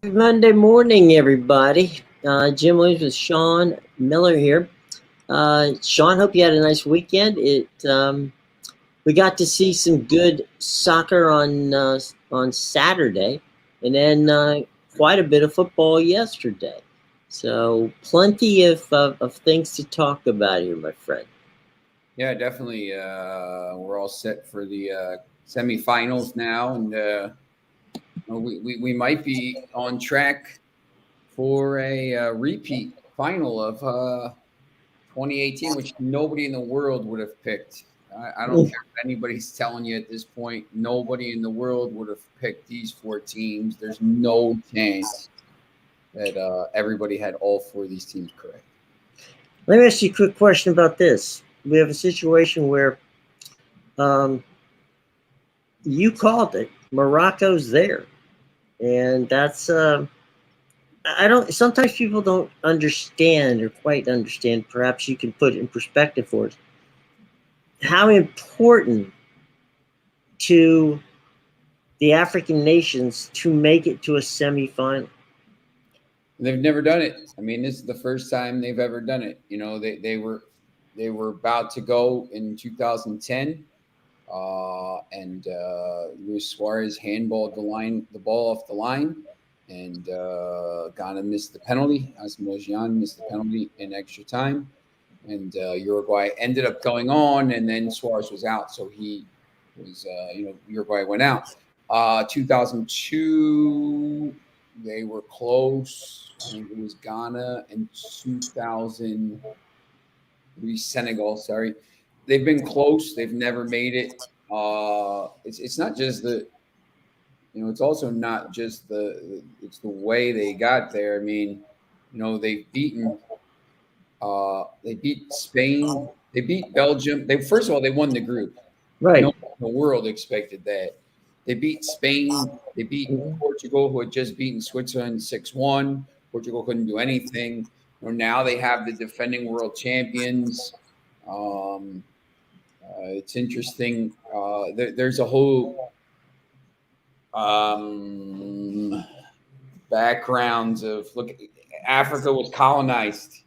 Monday morning, everybody. Jim Williams with Sean Miller here. Sean, hope you had a nice weekend. We got to see some good soccer on Saturday, and then quite a bit of football yesterday. So plenty of things to talk about here, my friend. Yeah, definitely. We're all set for the semifinals now, and we might be on track for a repeat final of 2018, which nobody in the world would have picked. I don't care if anybody's telling you at this point. Nobody in the world would have picked these four teams. There's no chance that everybody had all four of these teams correct. Let me ask you a quick question about this. We have a situation where um, you called it. Morocco's there, and that's I don't. Sometimes people don't understand or quite understand. Perhaps you can put it in perspective for us how important to the African nations to make it to a semifinal. They've never done it. I mean, this is the first time they've ever done it. You know, they were about to go in 2010, and Luis Suarez handballed the ball off the line, and Ghana missed the penalty. Asmojian missed the penalty in extra time, and Uruguay ended up going on, and then Suarez was out, so he was Uruguay went out. 2002, they were close. I think it was Ghana, and 2003 Senegal. Sorry, they've been close. They've never made it. It's not just it's also not just it's the way they got there. I mean, they beat Spain, they beat Belgium. They first of all they won the group. No Right. one in the world expected that. They beat Spain. They beat Portugal, who had just beaten Switzerland 6-1. Portugal couldn't do anything. Now they have the defending world champions. It's interesting. There's a whole backgrounds of look. Africa was colonized.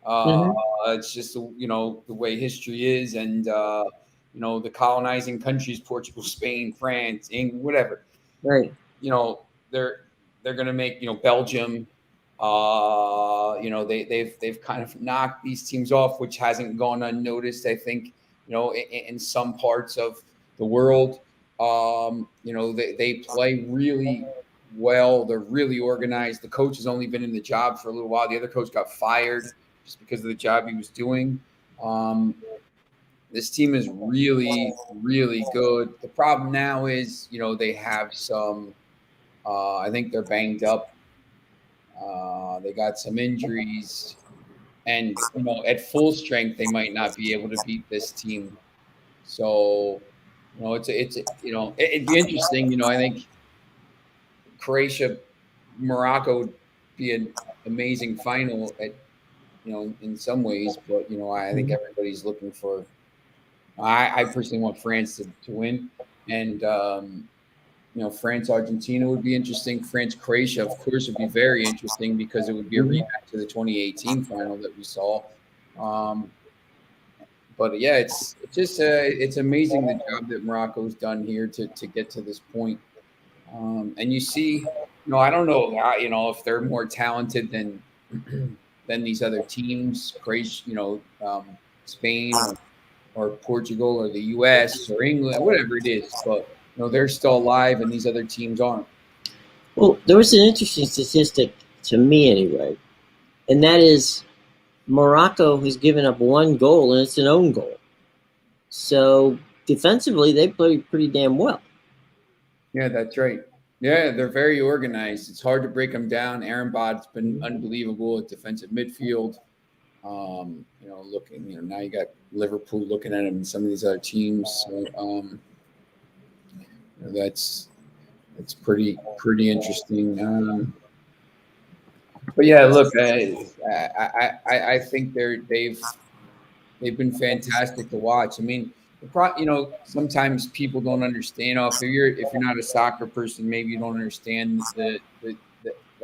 Uh, Mm-hmm. it's just the way history is, and the colonizing countries, Portugal, Spain, France, England, whatever. Right. You know, they're going to make Belgium. They've kind of knocked these teams off, which hasn't gone unnoticed. I think in some parts of the world, they play really well. They're really organized. The coach has only been in the job for a little while. The other coach got fired just because of the job he was doing. Um, this team is really, really good. The problem now is, they have some. I think they're banged up. They got some injuries, and at full strength, they might not be able to beat this team. So, it'd be interesting. I think Croatia, Morocco would be an amazing final in some ways, but I think Mhm. everybody's looking for. I personally want France to win, and France Argentina would be interesting. France Croatia, of course, would be very interesting because it would be a Mhm. rematch of the 2018 final that we saw. Um, but yeah, it's just it's amazing the job that Morocco's done here to get to this point. And you see, I don't know, if they're more talented than than these other teams, Croatia, Spain or Portugal or the U.S. or England, whatever it is. But they're still alive, and these other teams aren't. Well, there was an interesting statistic to me, anyway, and that is Morocco has given up one goal, and it's an own goal. So defensively, they play pretty damn well. Yeah, that's right. Yeah, they're very organized. It's hard to break them down. Aaron Bod's been unbelievable at defensive midfield. Looking, now you got Liverpool looking at him and some of these other teams. So that's pretty interesting. But yeah, look, I think they've been fantastic to watch. I mean, sometimes people don't understand. If you're not a soccer person, maybe you don't understand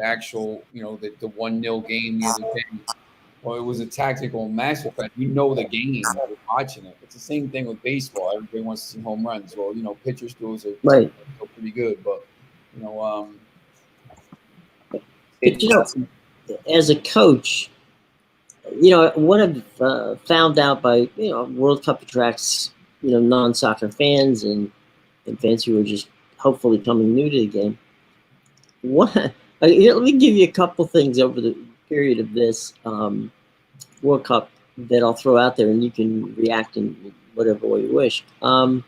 actual, the 1-0 game the other day. Well, it was a tactical masterclass. You know the game. You're watching it. It's the same thing with baseball. Everybody wants to see home runs. Well, pitcher skills are Right. pretty good, but but as a coach, what I've found out by World Cup attracts non-soccer fans and fans who are just hopefully coming new to the game. Let me give you a couple things over the period of this World Cup that I'll throw out there, and you can react in whatever way you wish. I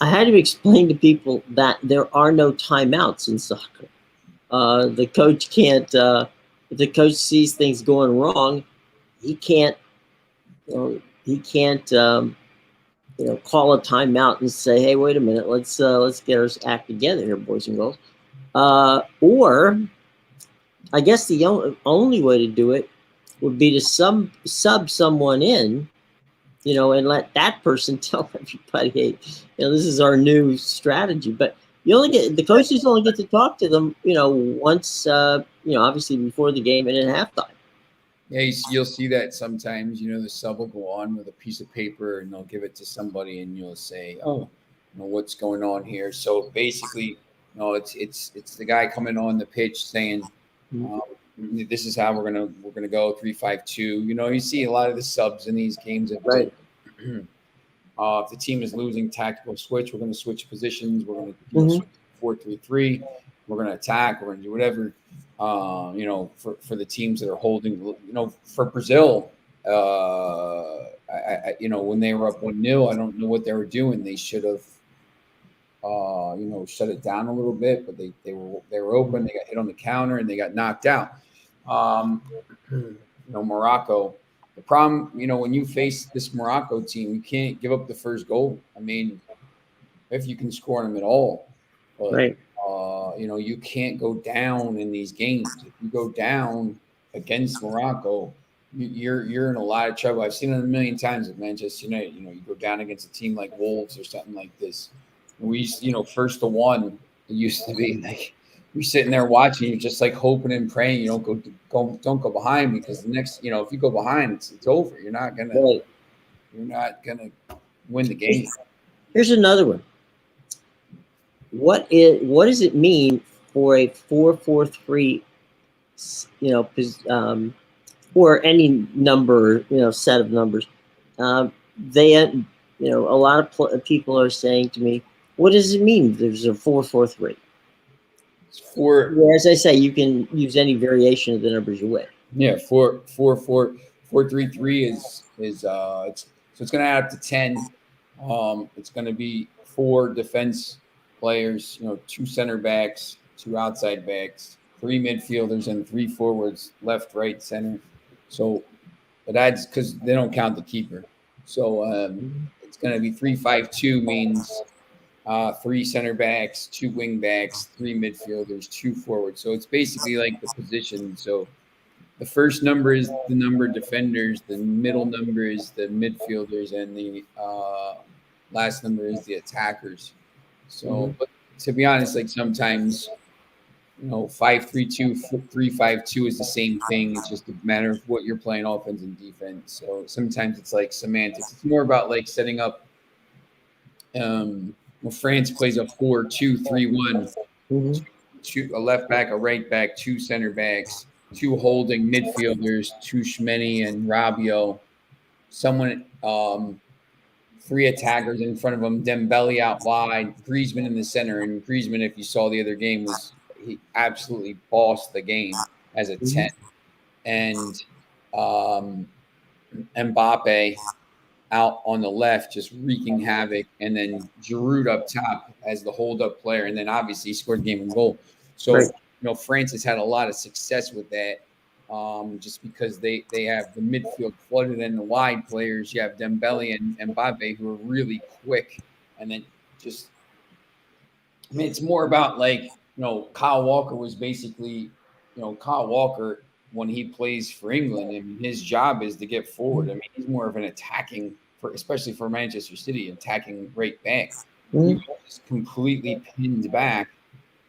had to explain to people that there are no timeouts in soccer. The coach can't. If the coach sees things going wrong, he can't. He can't. Call a timeout and say, "Hey, wait a minute. Let's get our act together here, boys and girls." Or, I guess the only way to do it would be to sub someone in, and let that person tell everybody, "Hey, this is our new strategy." But the coaches only get to talk to them, once, obviously before the game and at halftime. Yeah, you'll see that sometimes. The sub will go on with a piece of paper and they'll give it to somebody, and you'll say, "Oh, what's going on here?" So basically, it's the guy coming on the pitch saying, "This is how we're gonna go 3-5-2." You see a lot of the subs in these games. Right. If the team is losing, tactical switch. We're going to switch positions. We're going to switch 4-3-3. We're going to attack. We're going to do whatever. For the teams that are holding. For Brazil, when they were up 1-0, I don't know what they were doing. They should have, shut it down a little bit. But they were open. They got hit on the counter and they got knocked out. Morocco. The problem, when you face this Morocco team, you can't give up the first goal. I mean, if you can score them at all, but, right. You can't go down in these games. If you go down against Morocco, you're in a lot of trouble. I've seen it a million times at Manchester United. You go down against a team like Wolves or something like this. We, 1-1. It used to be like you're sitting there watching, you're just like hoping and praying you don't go behind, because the next, if you go behind, it's over. You're not gonna win the game. Here's another one. What does it mean for a 4-4-3? Or any number, set of numbers. They, a lot of people are saying to me, "What does it mean? There's a 4-4-3." As I say, you can use any variation of the numbers you wish. Yeah, 4-4-3 is so it's going to add up to 10. It's going to be 4 defense players, 2 center backs, 2 outside backs, 3 midfielders, and 3 forwards, left, right, center. So it adds, because they don't count the keeper. So it's going to be 3-5-2 means 3 center backs, 2 wing backs, 3 midfielders, 2 forwards. So it's basically like the position. So the first number is the number of defenders, the middle number is the midfielders, and the last number is the attackers. So, but to be honest, like sometimes, 5-3-2, 3-5-2 is the same thing. It's just a matter of what you're playing, offense and defense. So sometimes it's like semantics. It's more about like setting up. France plays a 4-2-3-1, a left back, a right back, 2 center backs, 2 holding midfielders, 2 Shmeni and Rabiot, someone, 3 attackers in front of him, Dembele out wide, Griezmann in the center. And Griezmann, if you saw the other game, he absolutely bossed the game as a 10. And Mbappe out on the left, just wreaking havoc, and then Giroud up top as the hold-up player, and then obviously he scored the game and goal. So, France has had a lot of success with that, just because they have the midfield flooded and the wide players. You have Dembele and Mbappe who are really quick, and then just, it's more about like, Kyle Walker was basically, Kyle Walker, when he plays for England, I mean, his job is to get forward. I mean, he's more of an attacking, especially for Manchester City, attacking right back. He was completely pinned back,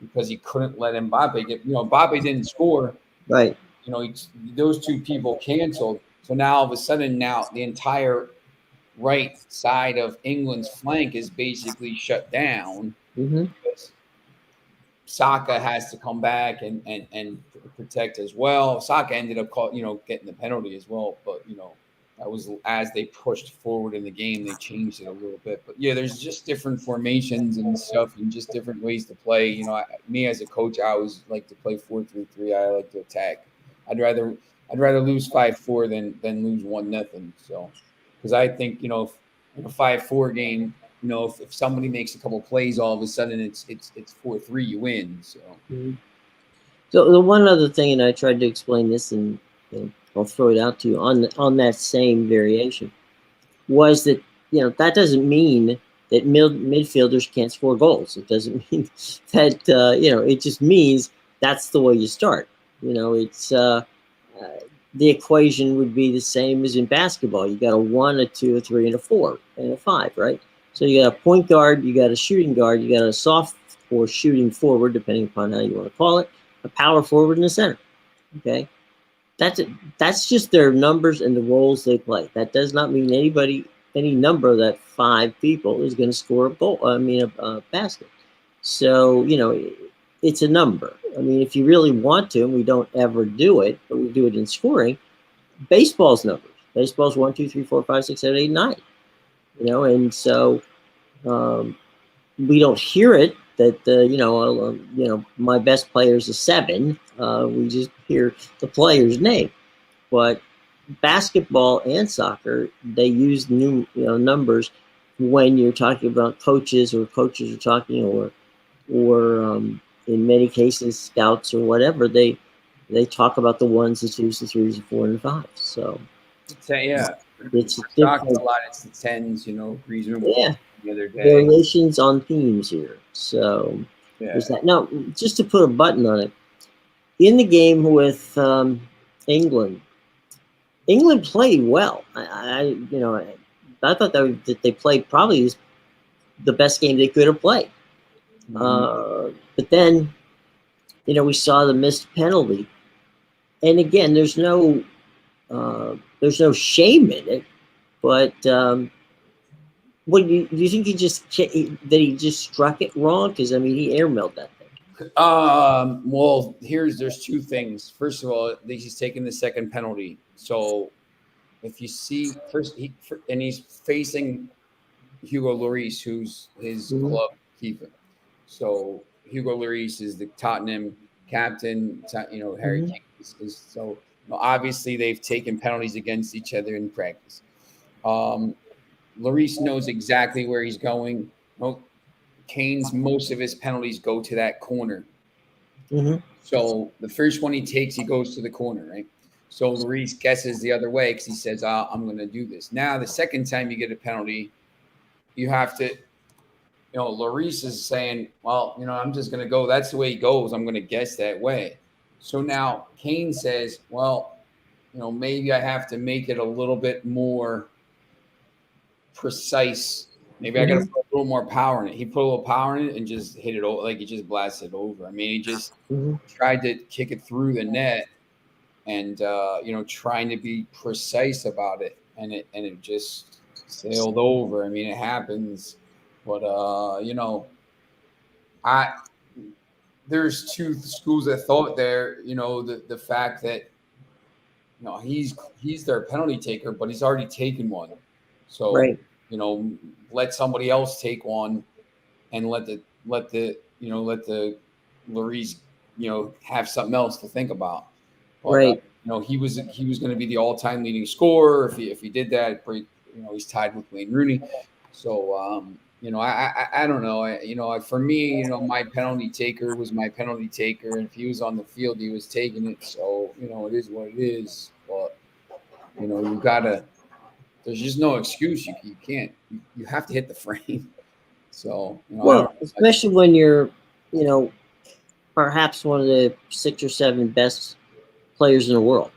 because he couldn't let Mbappe get. Mbappe didn't score. Right. Those two people canceled. So now all of a sudden, now the entire right side of England's flank is basically shut down. Mm-hmm. Saka has to come back and protect as well. Saka ended up getting the penalty as well, but that was as they pushed forward in the game, they changed it a little bit. But yeah, there's just different formations and stuff, and just different ways to play. Me as a coach, I always like to play 4-3-3. I like to attack. I'd rather lose 5-4 than lose 1-0. So, because I think in a 5-4 game, if somebody makes a couple plays, all of a sudden it's 4-3, you win. So. Mm-hmm. So the one other thing, and I tried to explain this, and I'll throw it out to you on that same variation, was that that doesn't mean that midfielders can't score goals. It doesn't mean that it just means that's the way you start. It's the equation would be the same as in basketball. You got a 1, a 2, a 3, and a 4, and a 5, right? So you got a point guard, you got a shooting guard, you got a soft or shooting forward, depending upon how you want to call it, a power forward, and a center. Okay, that's it. That's just their numbers and the roles they play. That does not mean any number of that 5 people is going to score a goal. A basket. So it's a number. If you really want to, and we don't ever do it, but we do it in scoring. Baseball's numbers. Baseball's 1, 2, 3, 4, 5, 6, 7, 8, 9. And so we don't hear it that my best player is a 7. We just hear the player's name. But basketball and soccer, they use numbers when you're talking about coaches, or coaches are talking, or in many cases scouts or whatever, they talk about the 1s, the 2s, the 3s, the 4, and the 5s. So yeah, it's a lot. It's the 10s, reasonable. Yeah, the other day. Variations on themes here. So there's that. Now, just to put a button on it, in the game with England played well. I thought that they played probably the best game they could have played. Mm-hmm. But then, we saw the missed penalty, and again, there's no shame in it. But what do you think he just struck it wrong? Because he airmailed that thing. Well, there's 2 things. First of all, he's taking the second penalty. So if you see and he's facing Hugo Lloris, who's his mm-hmm. club keeper. So Hugo Lloris is the Tottenham captain. Harry mm-hmm. Kane is so. Obviously, they've taken penalties against each other in practice. Lloris knows exactly where he's going. Kane's most of his penalties go to that corner. Mm-hmm. So the first one he takes, he goes to the corner, right? So Lloris guesses the other way because he says, I'm going to do this. Now, the second time you get a penalty, you have to, Lloris is saying, well, I'm just going to go. That's the way he goes. I'm going to guess that way. So now Kane says, well, maybe I have to make it a little bit more precise. Maybe I got to put a little more power in it. He put a little power in it and just hit it over, like he just blasted it over. He just tried to kick it through the net, and trying to be precise about it, and it just sailed over. It happens, but there's 2 schools of thought there. The fact that he's their penalty taker, but he's already taken one, so right. Let somebody else take one, and let the Lloris have something else to think about. But, right. He was going to be the all-time leading scorer if he did that. He's tied with Wayne Rooney. So I don't know. For me, my penalty taker was my penalty taker, and if he was on the field, he was taking it. So it is what it is. But you gotta. There's just no excuse. You can't. You have to hit the frame. So especially when you're, perhaps one of the 6 or 7 best players in the world.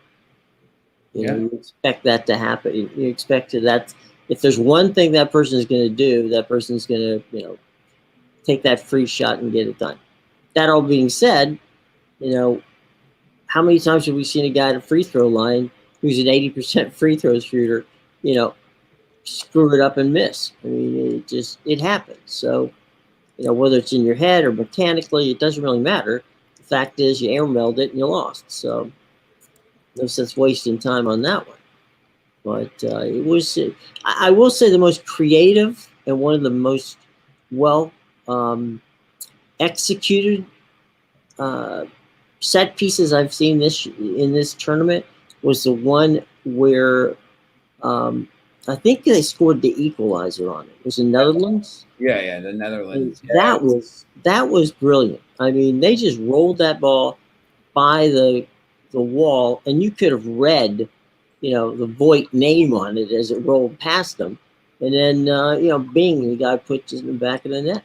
You expect that to happen. You expect that if there's one thing that person is going to do, that person's going to, take that free shot and get it done. that all being said, you know, how many times have we seen a guy at a free throw line who's an 80% free throw shooter, you know, screw it up and miss? I mean, it happens. So, you know, whether it's in your head or mechanically, it doesn't really matter. The fact is, you airmailed it and you lost. So, no sense wasting time on that one. But it was, I will say, the most creative and one of the most well executed uh, set pieces I've seen in this tournament was the one where I think they scored the equalizer on it. It was in Netherlands. Yeah, the Netherlands. And that was brilliant. I mean, they just rolled that ball by the wall, and you could have read, you know, the Voigt name on it as it rolled past them, and then you know, Bing, the guy put it in the back of the net.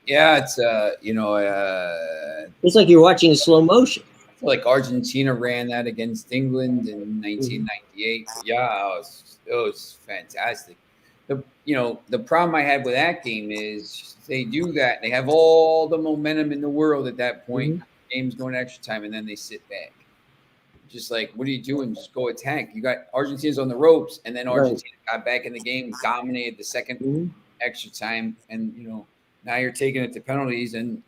Yeah, it's It's like you're watching in slow motion. I feel like Argentina ran that against England in 1998. Yeah, it was fantastic. The problem I had with that game is they do that. They have all the momentum in the world at that point. Mm-hmm. Game's going extra time, and then they sit back. Just like, what are you doing? Just go attack. You got Argentina's on the ropes, and then Argentina got back in the game, dominated the second extra time, and now you're taking it to penalties, and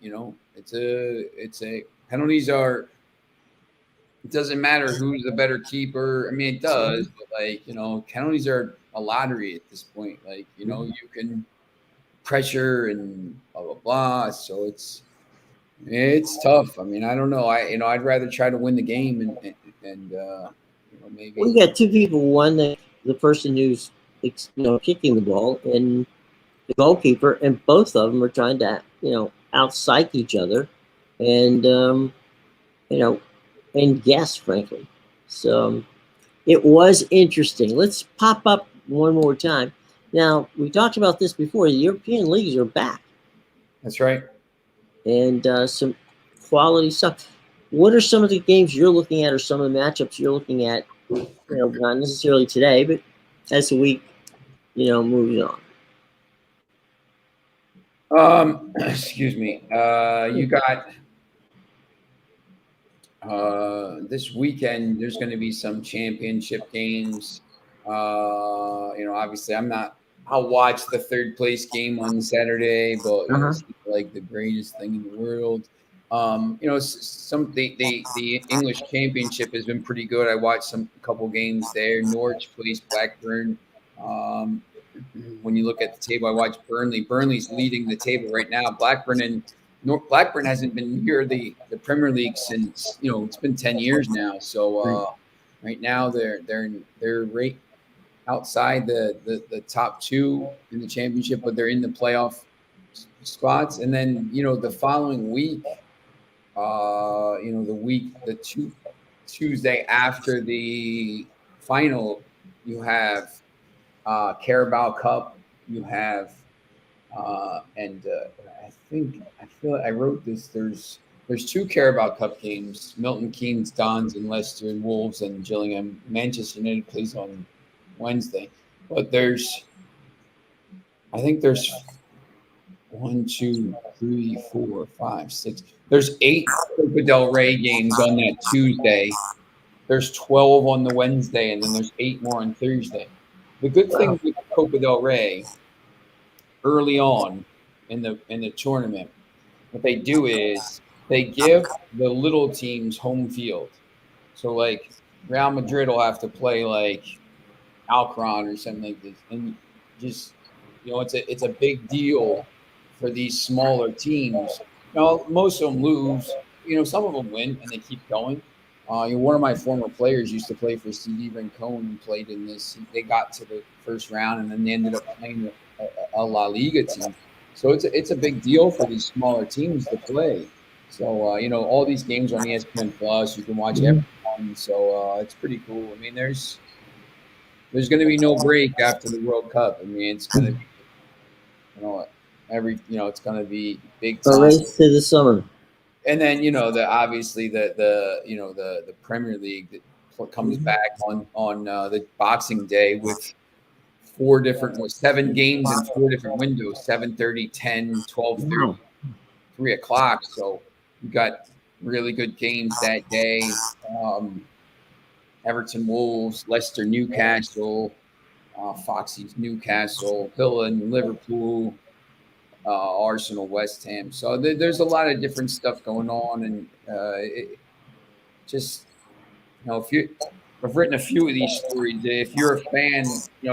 it's a penalties are. It doesn't matter who's the better keeper. I mean, it does, but penalties are a lottery at this point. Like, you can pressure and blah blah blah. So it's tough. I mean, I don't know. I'd rather try to win the game and maybe. We got two people. One, the person who's kicking the ball, and the goalkeeper, and both of them are trying to out psych each other, and and guess, frankly. So it was interesting. Let's pop up one more time. Now, we talked about this before. The European leagues are back. That's right. And some quality stuff. What are some of the games you're looking at, or some of the matchups you're looking at? Not necessarily today, but as the week, moves on. Excuse me. You got this weekend. There's going to be some championship games. Obviously, I'll watch the third place game on Saturday, but it's like the greatest thing in the world. The English Championship has been pretty good. I watched a couple games there. Norwich plays Blackburn. When you look at the table, I watched Burnley. Burnley's leading the table right now. Blackburn hasn't been near the Premier League since it's been 10 years now. So right now they're right outside the top two in the championship, but they're in the playoff spots. And then the following week, Tuesday after the final, you have Carabao Cup. You have I feel like I wrote this. There's two Carabao Cup games: Milton Keynes, Dons, and Leicester, and Wolves and Gillingham. Manchester United plays on Wednesday, but there's 1, 2, 3, 4, 5, 6. There's 8 Copa del Rey games on that Tuesday. There's 12 on the Wednesday, and then there's 8 more on Thursday. The good thing with Copa del Rey, early on in the tournament, what they do is they give the little teams home field. So like Real Madrid will have to play like Alcaron or something like this, and just it's a big deal for these smaller teams. Most of them lose. Some of them win and they keep going. One of my former players used to play for CD Rincon and played in this. They got to the first round and then they ended up playing a La Liga team. So it's a big deal for these smaller teams to play. So all these games are on ESPN Plus. You can watch everyone. So it's pretty cool. I mean, there's going to be no break after the World Cup. I mean, it's going to be it's going to be big time. A race to the summer. And then obviously the Premier League that comes back on the Boxing Day with 7 games in 4 different windows: 7:30, 10, 12:30, 3 o'clock. So You got really good games that day. Everton Wolves, Leicester Newcastle, Foxy's Newcastle, Villa and Liverpool, Arsenal West Ham. So there's a lot of different stuff going on, and just I've written a few of these stories. If you're a fan,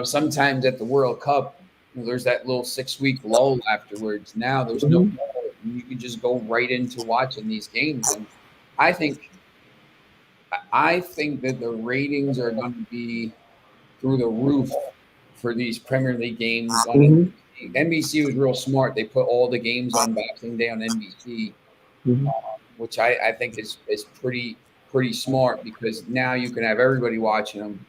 sometimes at the World Cup, there's that little 6-week lull afterwards. Now there's no Mhm. lull. You can just go right into watching these games, and I think that the ratings are going to be through the roof for these Premier League games on Mhm. NBC. NBC was real smart. They put all the games on Boxing Day on NBC, Mhm. which I think is pretty smart, because now you can have everybody watching them,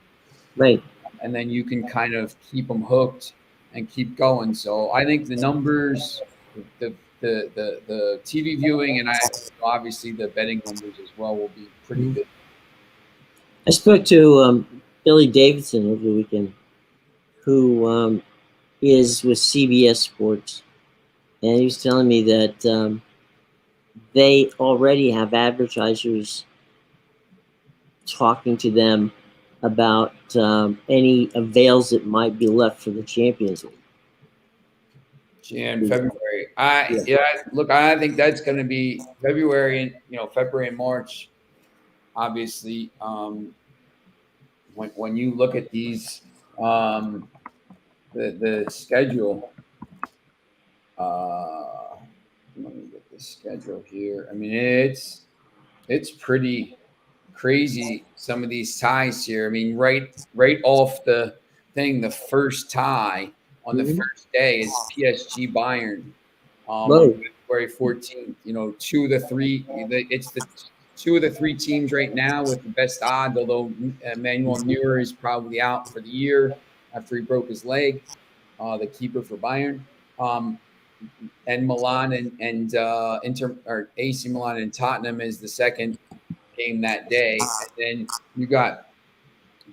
Right. and then you can kind of keep them hooked and keep going. So I think the numbers, the TV viewing, and obviously the betting numbers as well will be pretty Mhm. good. I spoke to Billy Davidson over the weekend, who is with CBS Sports, and he was telling me that they already have advertisers talking to them about any avails that might be left for the Champions Jan, League. February. Yeah. Look, I think that's going to be February, and February and March. Obviously, when you look at these, the schedule. Let me get the schedule here. I mean, it's pretty crazy, some of these ties here. I mean, right off the thing, the first tie on the Mhm. first day is PSG Bayern, on Whoa. February 14th. Two of the three. It's the two of the three teams right now with the best odds. Although Manuel Neuer is probably out for the year after he broke his leg, the keeper for Bayern. And Milan and Inter, or AC Milan and Tottenham is the second game that day. And then you got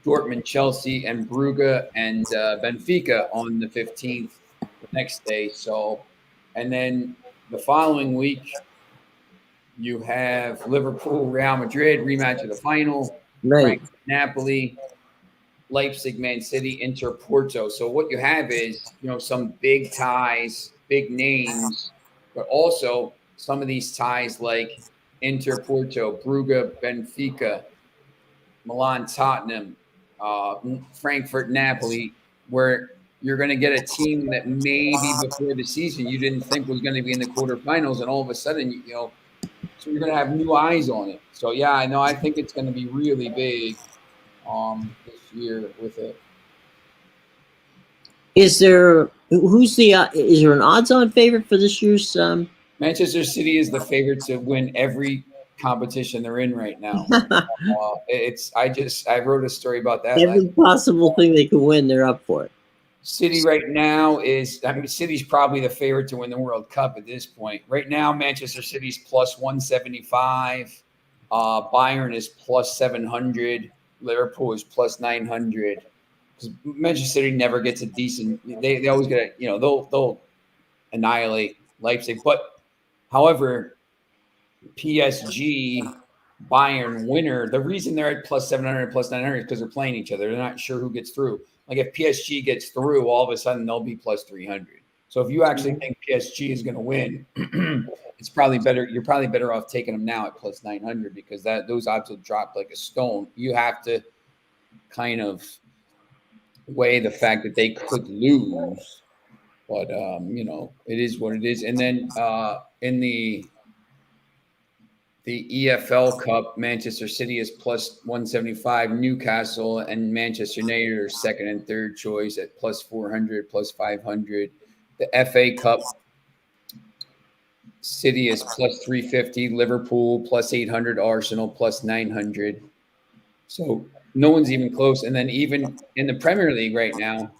Dortmund, Chelsea, and Brugge and Benfica on the 15th, the next day. So, and then the following week, you have Liverpool, Real Madrid, rematch of the final, Right. Frankfurt, Napoli, Leipzig, Man City, Inter, Porto. So what you have is, some big ties, big names, but also some of these ties like Inter, Porto, Brugge, Benfica, Milan, Tottenham, Frankfurt, Napoli, where you're going to get a team that maybe before the season you didn't think was going to be in the quarterfinals, and all of a sudden, so you're going to have new eyes on it. So yeah, I know. I think it's going to be really big this year with it. Is there who's the is there an odds-on favorite for this year's? Manchester City is the favorite to win every competition they're in right now. I wrote a story about that last. Every possible thing they could win, they're up for it. City right now City's probably the favorite to win the World Cup at this point. Right now, Manchester City's plus 175. Bayern is plus 700. Liverpool is plus 900. Because Manchester City never gets a decent. They always get they'll annihilate Leipzig. But however, PSG Bayern winner, the reason they're at plus 700, plus 900 is because they're playing each other. They're not sure who gets through. Like if PSG gets through, all of a sudden they'll be plus 300. So if you actually think PSG is going to win, it's probably better. You're probably better off taking them now at plus 900, because those odds will drop like a stone. You have to kind of weigh the fact that they could lose, but it is what it is. And then in the EFL Cup, Manchester City is plus 175. Newcastle and Manchester United are second and third choice at plus 400, plus 500. The FA Cup, City is plus 350. Liverpool plus 800. Arsenal plus 900. So no one's even close. And then even in the Premier League right now,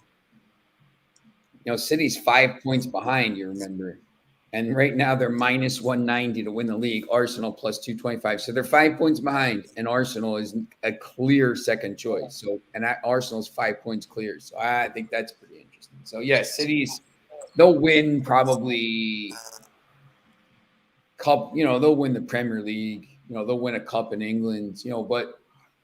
City's 5 points behind, you remember. And right now they're minus 190 to win the league. Arsenal plus 225. So they're 5 points behind, and Arsenal is a clear second choice. So, and Arsenal's 5 points clear. So I think that's pretty interesting. So yeah, they'll win probably cup, they'll win the Premier League, they'll win a cup in England, but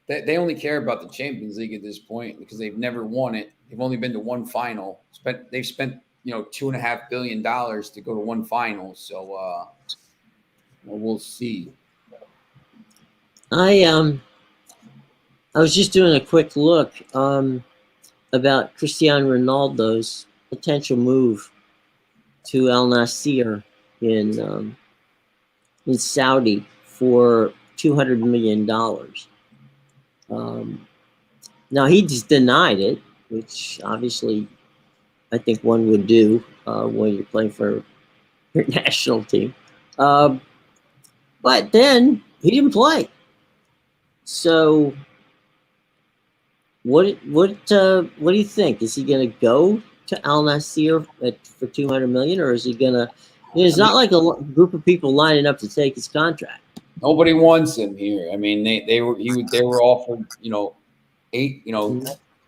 they only care about the Champions League at this point because they've never won it. They've only been to one final. They've spent $2.5 billion to go to one final. So we'll see. I was just doing a quick look about Cristiano Ronaldo's potential move to Al Nassr in Saudi for $200 million. Now he just denied it, which obviously I think one would do when you're playing for your national team. But then he didn't play. So what do you think? Is he going to go to Al Nassr for $200 million, or is he going to? It's not like a group of people lining up to take his contract. Nobody wants him here. I mean, they were offered,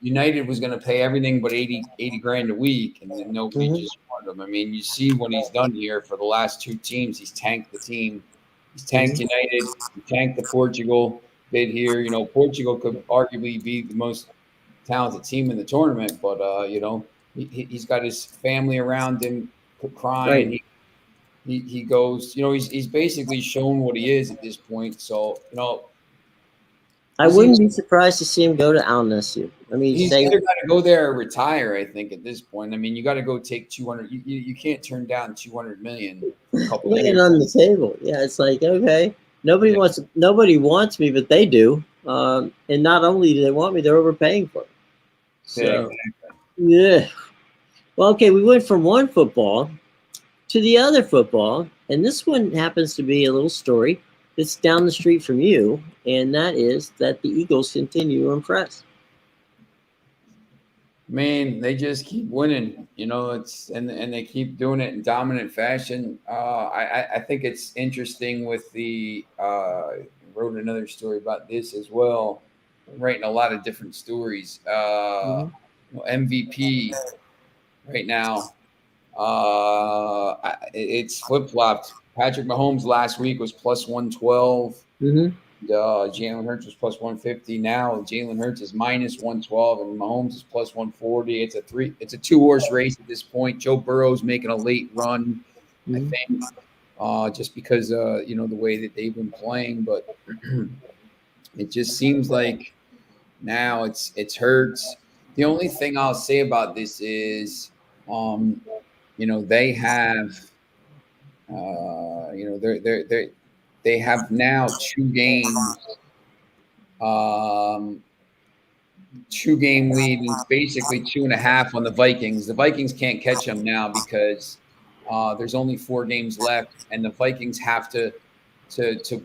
United was going to pay everything but 80 grand a week, and then nobody just wanted him. I mean, you see what he's done here for the last two teams. He's tanked the team. He's tanked United. He tanked the Portugal bid here. Portugal could arguably be the most talented team in the tournament, but he's got his family around him crying. Right. He goes, he's basically shown what he is at this point. So, I wouldn't be surprised to see him go to Al Nassr. I mean, he's either got to go there or retire. I think at this point. I mean, you got to go take 200. You can't turn down 200 million. Laying on the table. Yeah, it's like, okay, nobody wants me, but they do. And not only do they want me, they're overpaying for it. So, yeah. Well, okay, we went from one football to the other football, and this one happens to be a little story that's down the street from you, and that is that the Eagles continue to impress. Man, they just keep winning, and they keep doing it in dominant fashion. I think it's interesting with the wrote another story about this as well. I'm writing a lot of different stories. MVP right now. It's flip-flopped. Patrick Mahomes last week was plus 112. Jalen Hurts was plus 150. Now Jalen Hurts is minus 112 and Mahomes is plus 140. It's a two-horse race at this point. Joe Burrow's making a late run, I think, just because the way that they've been playing. But it just seems like now it's Hurts. The only thing I'll say about this is, they have, they have now two game lead, and basically 2.5 on the Vikings. The Vikings can't catch them now because there's only 4 games left, and the Vikings have to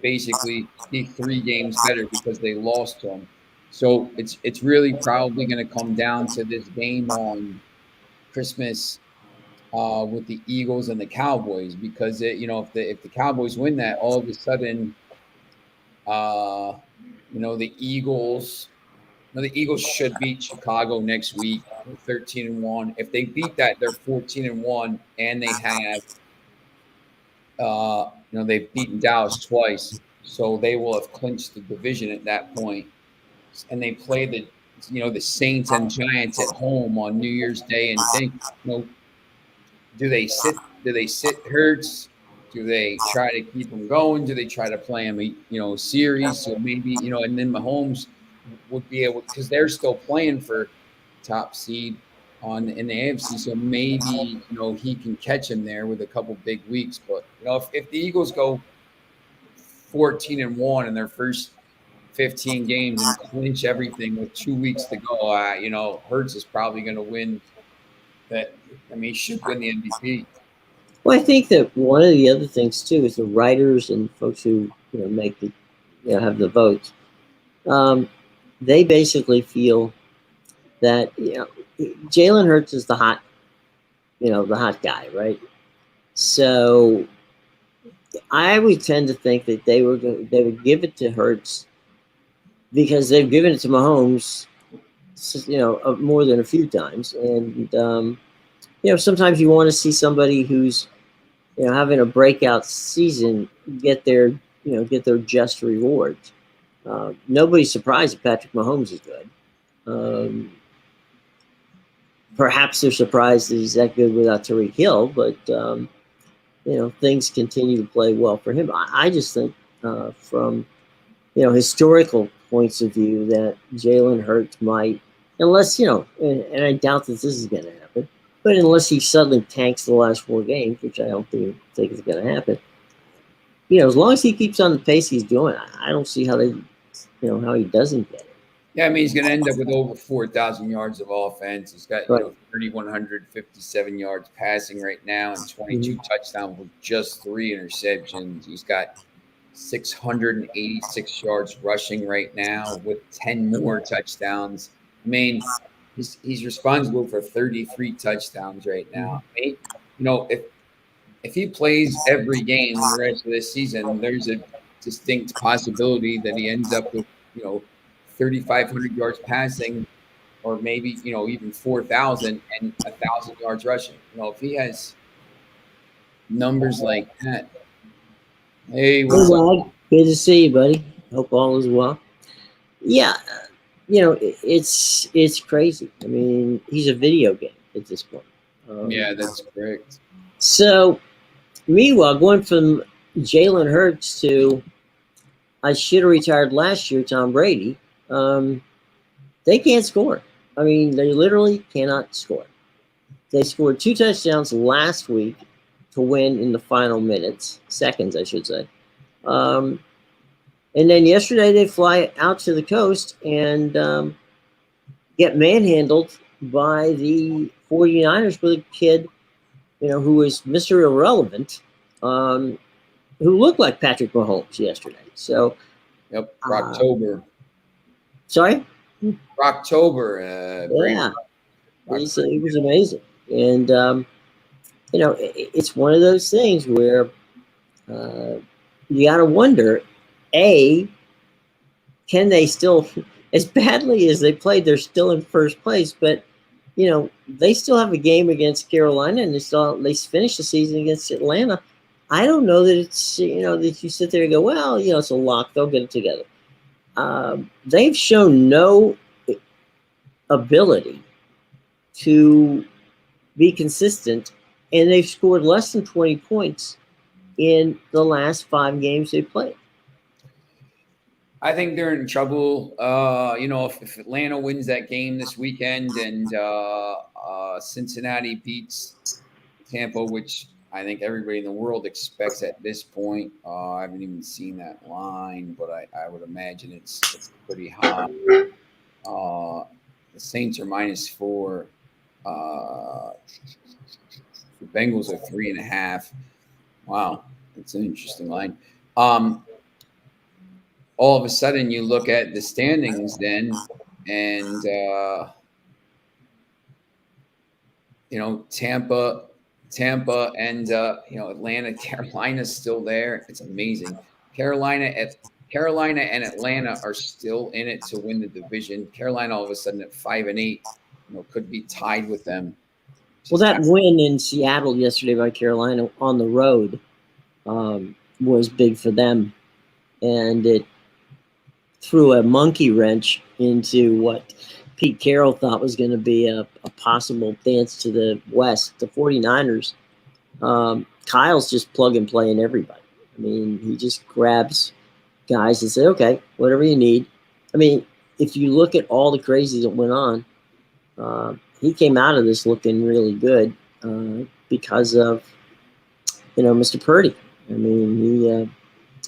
basically be 3 games better because they lost to them. So it's really probably going to come down to this game on Christmas with the Eagles and the Cowboys, because if the Cowboys win that, all of a sudden, the Eagles should beat Chicago next week. They're 13-1. If they beat that, they're 14-1, and they have they've beaten Dallas twice, so they will have clinched the division at that point. And they play the Saints and Giants at home on New Year's Day, and think, do they sit Hurts? Do they try to keep him going? Do they try to play him a series? So maybe and then Mahomes would be able, because they're still playing for top seed in the AFC. So maybe he can catch him there with a couple big weeks. But if the Eagles go 14-1 in their first 15 games and clinch everything with 2 weeks to go, Hurts is probably going to win that. I mean, he should win the MVP. Well, I think that one of the other things too is the writers and folks who make the have the votes. They basically feel that Jalen Hurts is the hot guy, right? So I would tend to think that they would give it to Hurts because they've given it to Mahomes, more than a few times, and sometimes you want to see somebody who's having a breakout season, get their just rewards. Nobody's surprised that Patrick Mahomes is good. Um, Perhaps they're surprised that he's that good without Tariq Hill, but things continue to play well for him. I just think from historical points of view that Jalen Hurts might, unless and I doubt that this is going to happen, but unless he suddenly tanks the last 4 games, which I don't think is going to happen. As long as he keeps on the pace he's doing, I don't see how he doesn't get it. Yeah, I mean, he's going to end up with over 4,000 yards of offense. He's got Right. 3,157 yards passing right now and 22 touchdowns with just 3 interceptions. He's got 686 yards rushing right now with 10 more touchdowns. I mean, he's responsible for 33 touchdowns right now. I mean, if he plays every game the rest of this season, there's a distinct possibility that he ends up with 3,500 yards passing, or maybe even 4,000 and 1,000 yards rushing. If he has numbers like that, hey, what's up? Good to see you, buddy. Hope all is well. Yeah, it's crazy. I mean, he's a video game at this point. Yeah, that's correct. So, meanwhile, going from Jalen Hurts to I should have retired last year, Tom Brady. They can't score. I mean, they literally cannot score. They scored 2 touchdowns last week to win in the final seconds, I should say. And then yesterday they fly out to the coast and get manhandled by the 49ers with a kid, who was Mr. Irrelevant, who looked like Patrick Mahomes yesterday. So, yep, October. Sorry? October. Yeah. He was amazing. And, it's one of those things where you got to wonder, can they still, as badly as they played, they're still in first place, but, they still have a game against Carolina and they finished the season against Atlanta. I don't know that it's, that you sit there and go, well, it's a lock. They'll get it together. They've shown no ability to be consistent, and they've scored less than 20 points in the last 5 games they played. I think they're in trouble. If Atlanta wins that game this weekend and Cincinnati beats Tampa, which I think everybody in the world expects at this point. I haven't even seen that line, but I would imagine it's pretty high. The Saints are -4. The Bengals are 3.5. Wow, that's an interesting line. All of a sudden, you look at the standings then, and Tampa and Atlanta, Carolina's still there. It's amazing. Carolina and Atlanta are still in it to win the division. Carolina all of a sudden at 5-8, could be tied with them. Well, that win in Seattle yesterday by Carolina on the road was big for them, and it threw a monkey wrench into what Pete Carroll thought was going to be a possible dance to the West. The 49ers, Kyle's just plug and play in everybody. I mean, he just grabs guys and say, okay, whatever you need. I mean, if you look at all the crazy that went on, he came out of this looking really good because of, Mr. Purdy. I mean,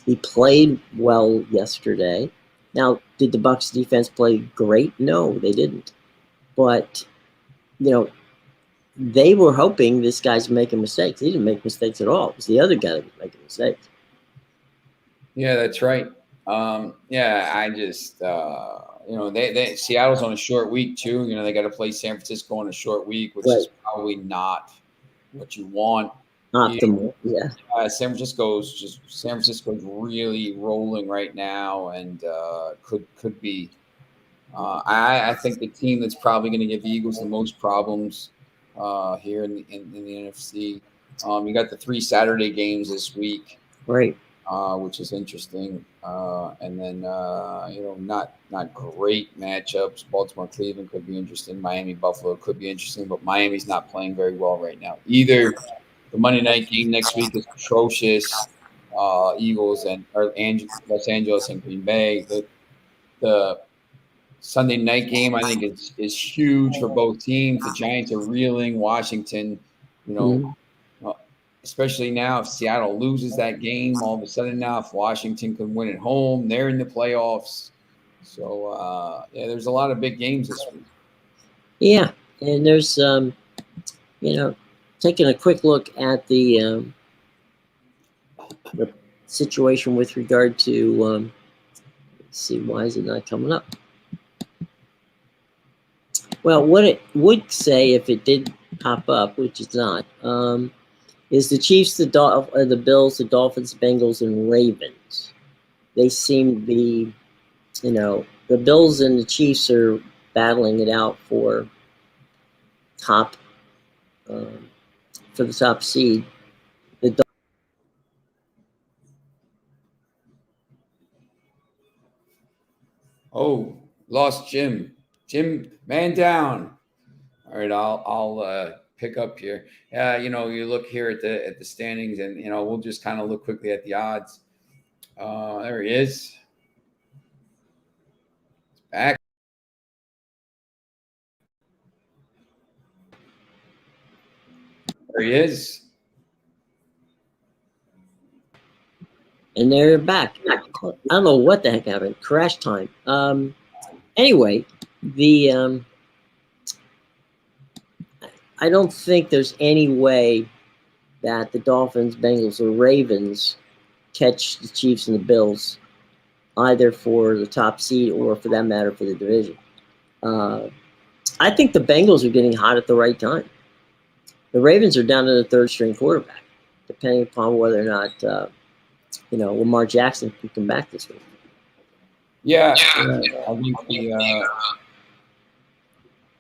he played well yesterday. Now, did the Bucs defense play great? No, they didn't. But, they were hoping this guy's making mistakes. He didn't make mistakes at all. It was the other guy that was making mistakes. Yeah, that's right. I just, Seattle's on a short week too. They got to play San Francisco on a short week, which is probably not what you want. Optimal, yeah. San Francisco's really rolling right now, and could be. I think the team that's probably going to give the Eagles the most problems here in the NFC You got the 3 Saturday games this week, Right. which is interesting. And then not great matchups. Baltimore, Cleveland could be interesting. Miami, Buffalo could be interesting, but Miami's not playing very well right now either. The Monday night game next week is atrocious. Eagles and Los Angeles and Green Bay. The Sunday night game, I think, is huge for both teams. The Giants are reeling. Washington, especially now, if Seattle loses that game, all of a sudden now, if Washington can win at home, they're in the playoffs. So, there's a lot of big games this week. Yeah, and there's, taking a quick look at the situation with regard to, let's see, why is it not coming up? Well, what it would say if it did pop up, which it's not, is the Chiefs, the Bills, the Dolphins, Bengals, and Ravens. They seem to be, the Bills and the Chiefs are battling it out for the top seed. Oh, lost Jim. Jim, man down. All right, I'll pick up here. You look here at the standings, and we'll just kind of look quickly at the odds. There he is. Back. There he is. And they're back. I don't know what the heck happened. Crash time. Anyway, I don't think there's any way that the Dolphins, Bengals, or Ravens catch the Chiefs and the Bills, either for the top seed or, for that matter, for the division. I think the Bengals are getting hot at the right time. The Ravens are down to the third-string quarterback, depending upon whether or not Lamar Jackson can come back this week. Yeah, I think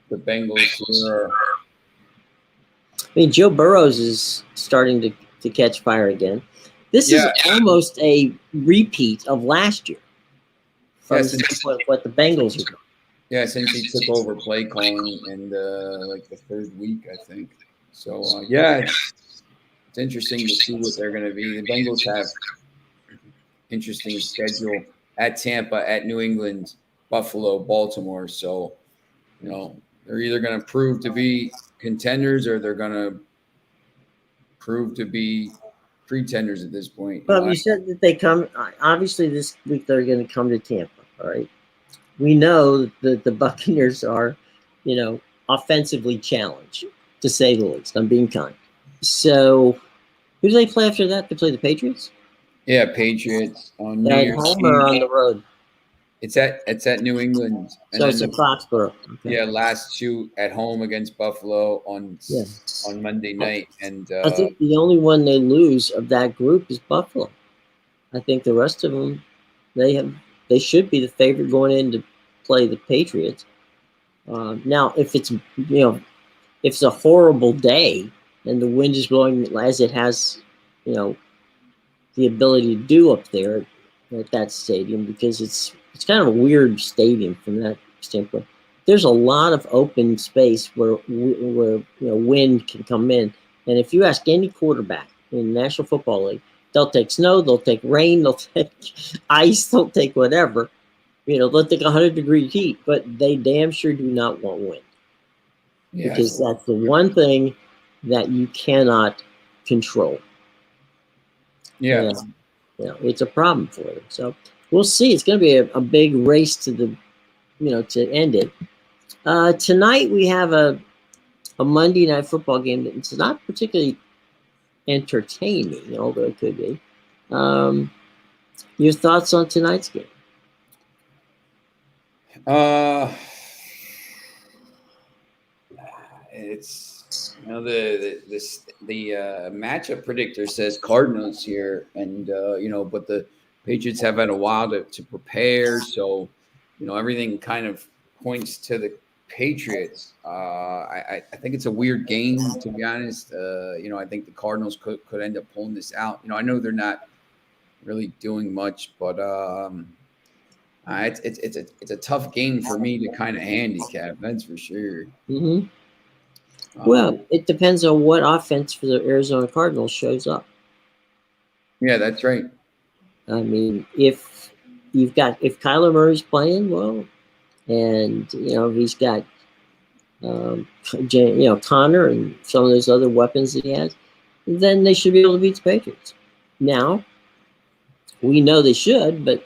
the Bengals are. I mean, Joe Burrows is starting to catch fire again. This is almost a repeat of last year from what the Bengals are doing. Yeah, since he took over play calling in the third week, I think. So, it's interesting to see what they're going to be. The Bengals have interesting schedule at Tampa, at New England, Buffalo, Baltimore. So, they're either going to prove to be contenders or they're going to prove to be pretenders at this point. Well, you said that they come. Obviously, this week they're going to come to Tampa. All right. We know that the Buccaneers are, offensively challenged, to say the least. I'm being kind. So, who do they play after that? They play the Patriots? Yeah, Patriots on New Year's Eve. Or on the road? It's at New England. And so it's in Foxborough. Okay. Yeah, last 2 at home against Buffalo on Monday night. And I think the only one they lose of that group is Buffalo. I think the rest of them, they should be the favorite going in to play the Patriots. Now, if it's a horrible day and the wind is blowing as it has, the ability to do up there at that stadium, because it's kind of a weird stadium from that standpoint. There's a lot of open space where wind can come in, and if you ask any quarterback in the National Football League, they'll take snow, they'll take rain, they'll take ice, they'll take whatever. They'll take 100-degree heat, but they damn sure do not want wind. Yeah, because that's the one thing that you cannot control. Yeah. It's a problem for them. So we'll see. It's going to be a big race to to end it. Tonight we have a Monday night football game that's not particularly entertaining, although it could be. Your thoughts on tonight's game? It's the matchup predictor says Cardinals here, and but the Patriots have had a while to prepare, so everything kind of points to Patriots. I think it's a weird game, to be honest. I think the Cardinals could end up pulling this out. I know they're not really doing much, but it's a tough game for me to kind of handicap. That's for sure. Mm-hmm. Well, it depends on what offense for the Arizona Cardinals shows up. Yeah, that's right. I mean, if Kyler Murray's playing well, and he's got Connor and some of those other weapons that he has, then they should be able to beat the Patriots. Now, we know they should, but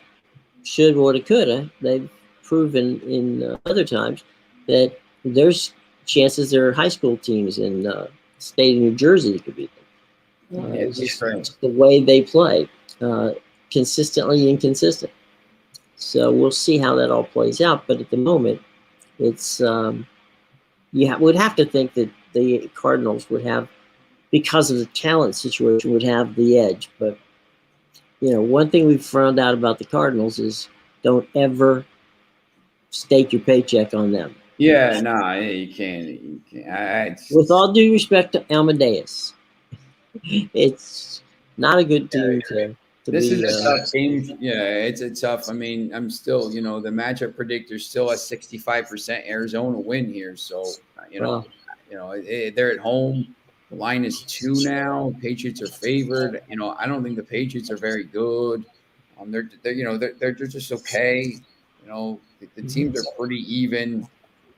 should, woulda, coulda. They've proven in other times that there's chances there are high school teams in the state of New Jersey that could beat them. Just the way they play, consistently inconsistent. So we'll see how that all plays out. But at the moment, it's would have to think that the Cardinals would have, because of the talent situation, would have the edge. But one thing we've found out about the Cardinals is don't ever stake your paycheck on them. Yeah, nah, you can't. With all due respect to Amadeus, it's not a good team to this be. Is a tough game. Yeah, it's a tough. I mean, I'm still, the matchup predictor's still at 65% Arizona win here. So, they're at home. The line is 2 now. Patriots are favored. I don't think the Patriots are very good. They're just okay. The teams are pretty even.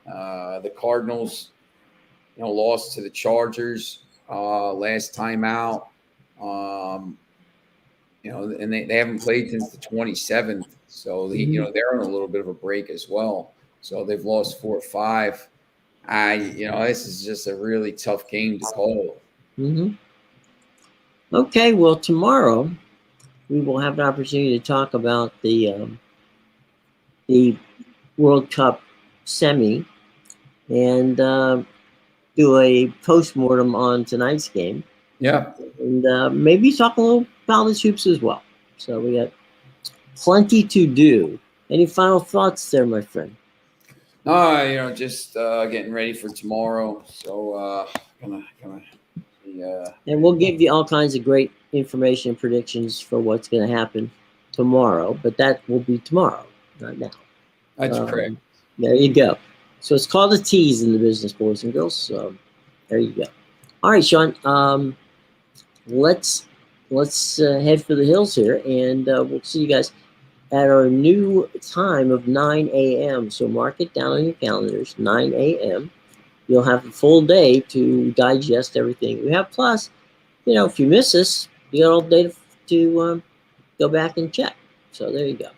The Cardinals, lost to the Chargers last time out. And they haven't played since the 27th. So they're on a little bit of a break as well. So they've lost 4 or 5. This is just a really tough game to call. Mm-hmm. Okay, well, tomorrow we will have an opportunity to talk about the World Cup semi and do a postmortem on tonight's game. Yeah. And maybe talk a little college hoops as well. So we got plenty to do. Any final thoughts there, my friend? Just getting ready for tomorrow. So gonna and we'll give you all kinds of great information and predictions for what's going to happen tomorrow. But that will be tomorrow, not now. That's correct. There you go. So it's called a tease in the business, boys and girls. So there you go. All right, Sean. Let's head for the hills here, and we'll see you guys at our new time of 9 a.m. So mark it down on your calendars, 9 a.m. You'll have a full day to digest everything we have. Plus, if you miss us, you got all day to go back and check. So there you go.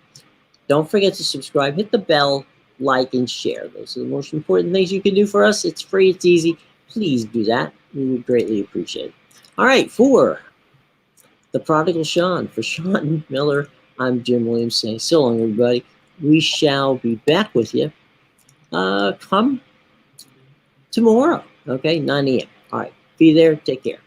Don't forget to subscribe, hit the bell, like, and share. Those are the most important things you can do for us. It's free, it's easy. Please do that. We would greatly appreciate it. All right, for the prodigal Sean, for Sean Miller, I'm Jim Williams saying so long, everybody. We shall be back with you come tomorrow, okay, 9 a.m. All right, be there. Take care.